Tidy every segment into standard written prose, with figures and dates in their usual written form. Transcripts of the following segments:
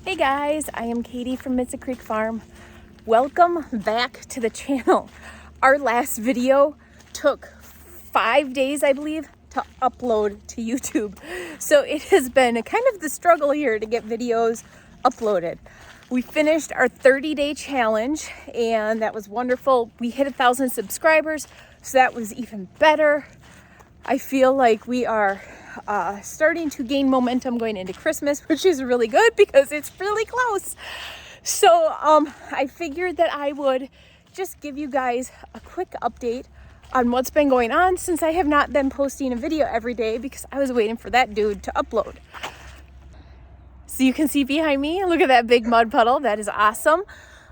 Hey guys, I am Katie from Mitsa Creek Farm. Welcome back to the channel. Our last video took 5 days, I believe, to upload to YouTube. So it has been kind of the struggle here to get videos uploaded. We finished our 30-day challenge and that was wonderful. We hit 1,000 subscribers, so that was even better. I feel like we are starting to gain momentum going into Christmas, which is really good because it's really close. So I figured that I would just give you guys a quick update on what's been going on since I have not been posting a video every day because I was waiting for that dude to upload. So you can see behind me, look at that big mud puddle. That is awesome.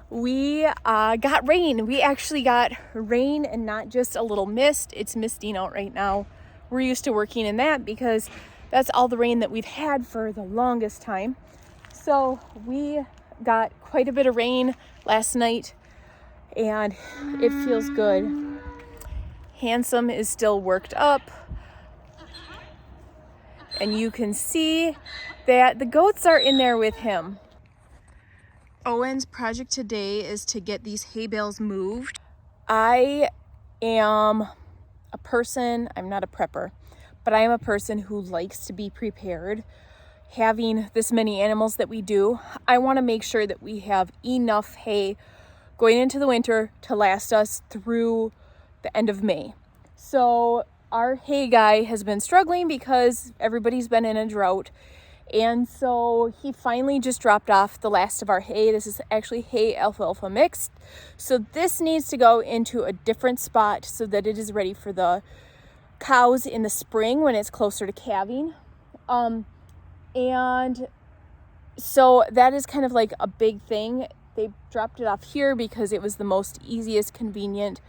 We got rain. We actually got rain and not just a little mist. It's misting out right now. We're used to working in that because that's all the rain that we've had for the longest time. So we got quite a bit of rain last night and it feels good. Handsome is still worked up. And you can see that the goats are in there with him. Owen's project today is to get these hay bales moved. I am a person, I'm not a prepper, but I am a person who likes to be prepared. Having this many animals that we do, I want to make sure that we have enough hay going into the winter to last us through the end of May. So our hay guy has been struggling because everybody's been in a drought. And so he finally just dropped off the last of our hay. This is actually hay alfalfa mixed. So this needs to go into a different spot so that it is ready for the cows in the spring when it's closer to calving. And so that is kind of like a big thing. They dropped it off here because it was the most easiest, convenient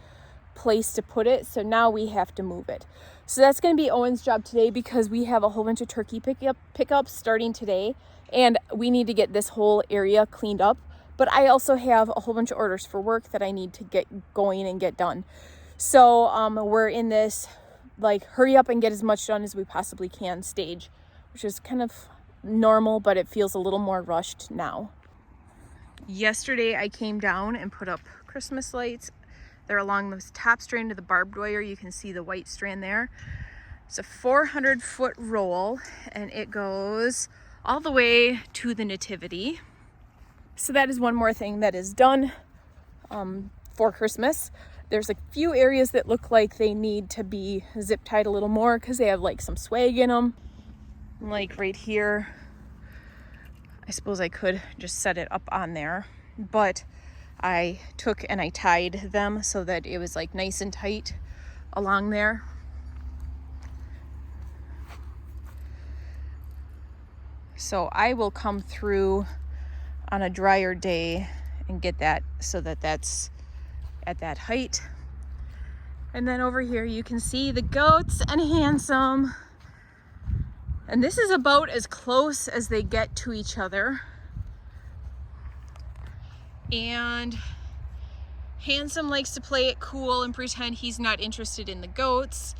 place to put it. So now we have to move it. So that's going to be Owen's job today because we have a whole bunch of turkey pickups starting today and we need to get this whole area cleaned up. But I also have a whole bunch of orders for work that I need to get going and get done. So we're in this like hurry up and get as much done as we possibly can stage, which is kind of normal, but it feels a little more rushed now. Yesterday I came down and put up Christmas lights. They're along the top strand of the barbed wire. You can see the white strand there. It's a 400-foot roll and it goes all the way to the nativity. So that is one more thing that is done for Christmas. There's a few areas that look like they need to be zip tied a little more because they have like some swag in them. Like right here, I suppose I could just set it up on there, but I took and I tied them so that it was like nice and tight along there. So I will come through on a drier day and get that so that that's at that height. And then over here you can see the goats and Handsome. And this is about as close as they get to each other. And Handsome likes to play it cool and pretend he's not interested in the goats.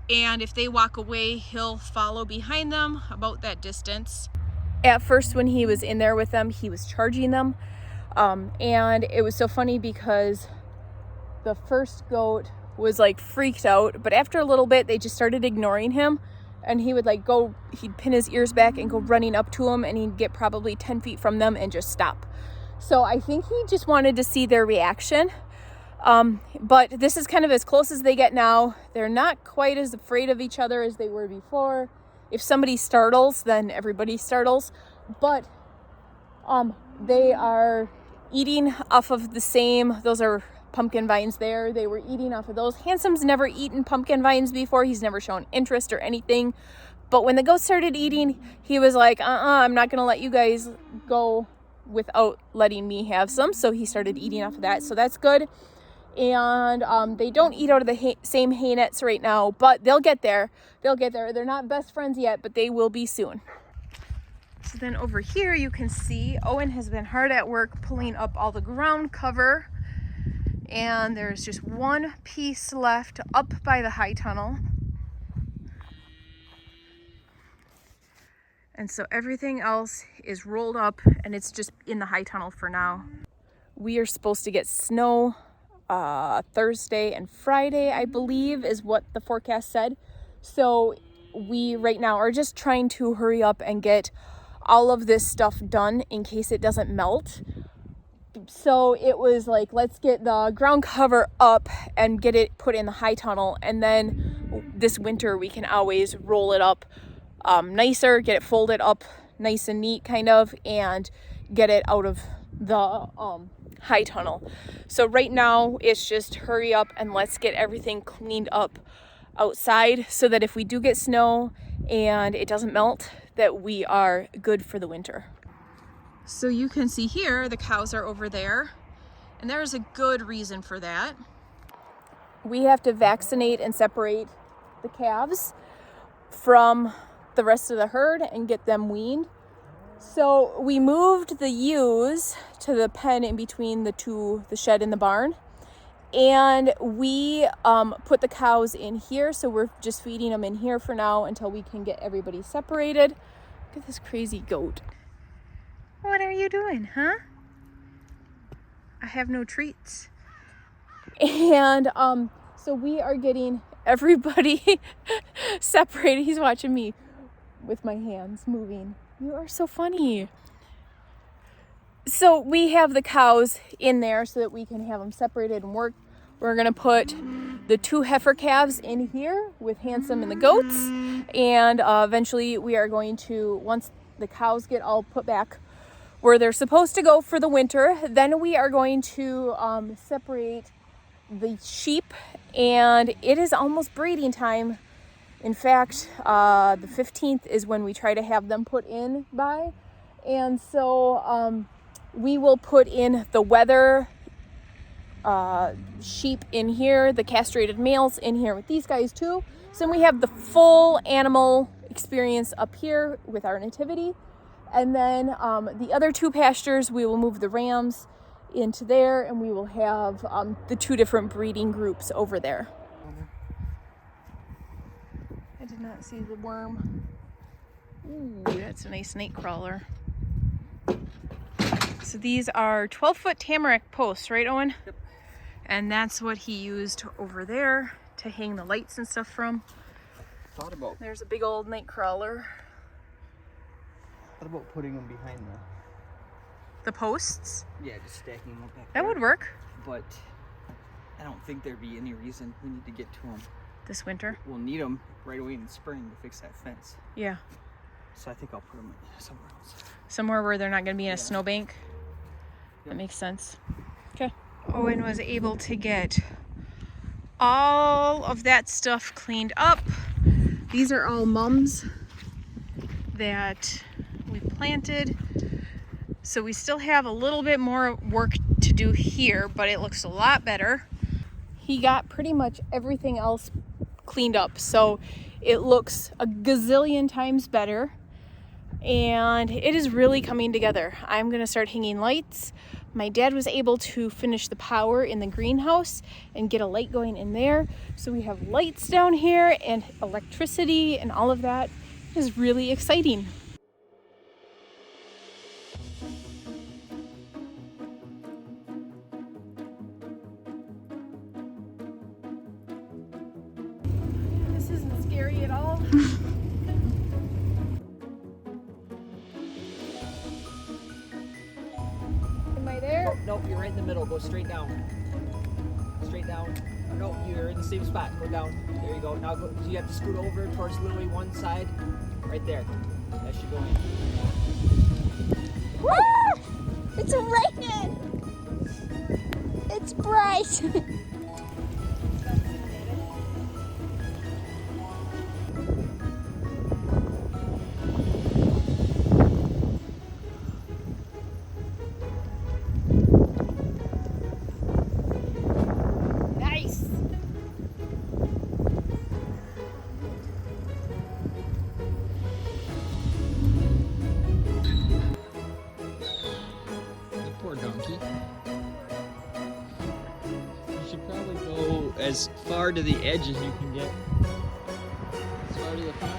And if they walk away, he'll follow behind them about that distance. At first, when he was in there with them, he was charging them. And it was so funny because the first goat was like freaked out. But after a little bit, they just started ignoring him. And he would like he'd pin his ears back and go running up to them. And he'd get probably 10 feet from them and just stop. So I think he just wanted to see their reaction. But this is kind of as close as they get now. They're not quite as afraid of each other as they were before. If somebody startles, then everybody startles. But they are eating off of the same, those are pumpkin vines there. They were eating off of those. Handsome's never eaten pumpkin vines before. He's never shown interest or anything. But when the goats started eating, he was like, I'm not going to let you guys go without letting me have some. So he started eating off of that. So that's good. And they don't eat out of the same hay nets right now, but they'll get there. They'll get there. They're not best friends yet, but they will be soon. So then over here you can see Owen has been hard at work pulling up all the ground cover. And there's just one piece left up by the high tunnel. And so everything else is rolled up and it's just in the high tunnel for now. We are supposed to get snow Thursday and Friday, I believe, is what the forecast said. So we right now are just trying to hurry up and get all of this stuff done in case it doesn't melt. So it was like, let's get the ground cover up and get it put in the high tunnel, and then this winter we can always roll it up nicer, get it folded up nice and neat kind of, and get it out of the high tunnel. So right now it's just hurry up and let's get everything cleaned up outside so that if we do get snow and it doesn't melt, that we are good for the winter. So you can see here the cows are over there, and there's a good reason for that. We have to vaccinate and separate the calves from the rest of the herd and get them weaned. So we moved the ewes to the pen in between the shed and the barn, and we put the cows in here. So we're just feeding them in here for now until we can get everybody separated. Look at this crazy goat. What are you doing, huh? I have no treats. And so we are getting everybody separated. He's watching me with my hands moving. You are so funny. So we have the cows in there so that we can have them separated and work. We're gonna put the 2 heifer calves in here with Handsome and the goats. And eventually we are going to, once the cows get all put back where they're supposed to go for the winter, then we are going to separate the sheep, and it is almost breeding time. In fact, the 15th is when we try to have them put in by, and so we will put in the wether sheep in here, the castrated males in here with these guys too. So then we have the full animal experience up here with our nativity. And then the other 2 pastures, we will move the rams into there, and we will have the 2 different breeding groups over there. I did not see the worm. Ooh, that's a nice night crawler. So these are 12-foot tamarack posts, right, Owen? Yep. And that's what he used over there to hang the lights and stuff from. Thought about. There's a big old night crawler. What about putting them behind the posts? Yeah, just stacking them up back there. That would work. But I don't think there'd be any reason we need to get to them this winter. We'll need them right away in the spring to fix that fence. Yeah. So I think I'll put them somewhere else. Somewhere where they're not going to be in a snowbank. Yep. That makes sense. Okay. Owen was able to get all of that stuff cleaned up. These are all mums that we planted. So we still have a little bit more work to do here, but it looks a lot better. He got pretty much everything else cleaned up, so it looks a gazillion times better, and it is really coming together. I'm gonna start hanging lights. My dad was able to finish the power in the greenhouse and get a light going in there, so we have lights down here and electricity and all of that. It is really exciting. This isn't scary at all. Am I there? Oh, nope, you're right in the middle. Go straight down. Straight down. Oh, no, you're in the same spot. Go down. There you go. Now go, you have to scoot over towards literally one side. Right there. That should go in. Woo! It's raining! It's bright! Nice! Poor donkey. You should probably go as far to the edge as you can get. As far to the front.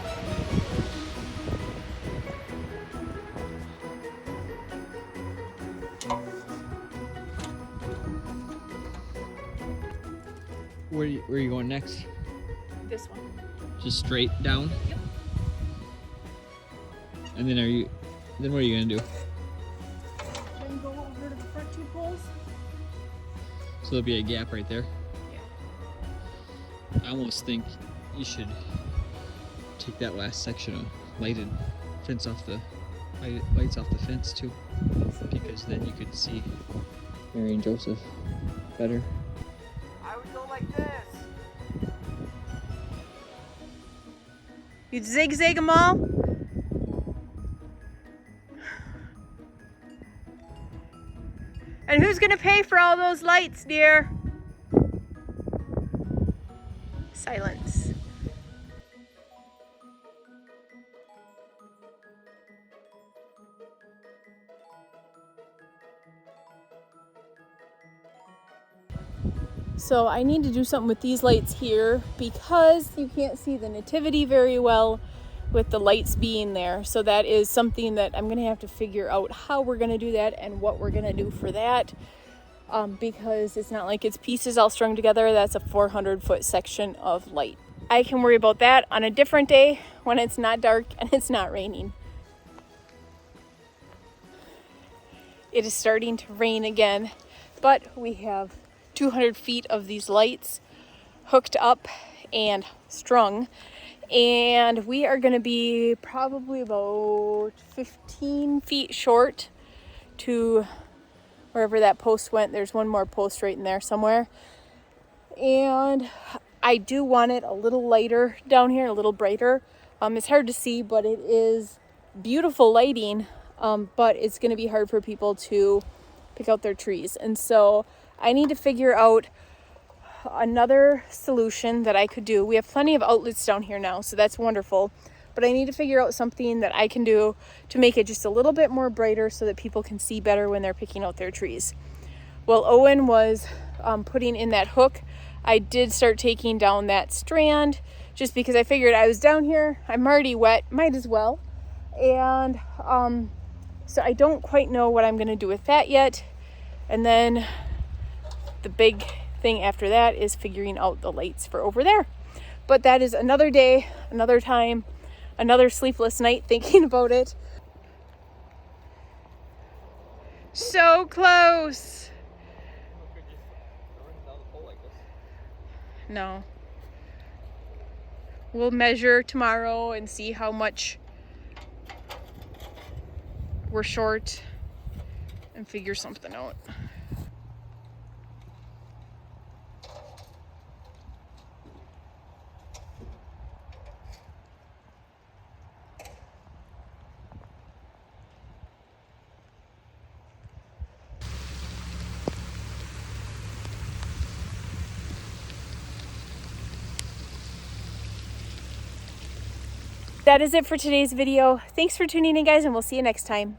where are you going next? This one. Just straight down? Yep. And then what are you gonna do? Then go over to the front 2 poles. So there'll be a gap right there. Yeah. I almost think you should take that last section of lighted fence off the lights off the fence too, because then you could see Mary and Joseph better. I would go like this. You'd zigzag them all? And who's gonna pay for all those lights, dear? Silence. So I need to do something with these lights here because you can't see the nativity very well with the lights being there. So that is something that I'm gonna have to figure out how we're gonna do that and what we're gonna do for that. Because it's not like it's pieces all strung together. That's a 400-foot section of light. I can worry about that on a different day when it's not dark and it's not raining. It is starting to rain again, but we have 200 feet of these lights hooked up and strung, and we are going to be probably about 15 feet short to wherever that post went. There's one more post right in there somewhere, and I do want it a little lighter down here, a little brighter. It's hard to see, but it is beautiful lighting, but it's going to be hard for people to pick out their trees. And so I need to figure out another solution that I could do. We have plenty of outlets down here now, so that's wonderful. But I need to figure out something that I can do to make it just a little bit more brighter so that people can see better when they're picking out their trees. While Owen was putting in that hook, I did start taking down that strand just because I figured I was down here, I'm already wet, might as well. And so I don't quite know what I'm going to do with that yet. And then the big thing after that is figuring out the lights for over there. But that is another day, another time, another sleepless night thinking about it. So close. No. We'll measure tomorrow and see how much we're short and figure something out. That is it for today's video. Thanks for tuning in, guys, and we'll see you next time.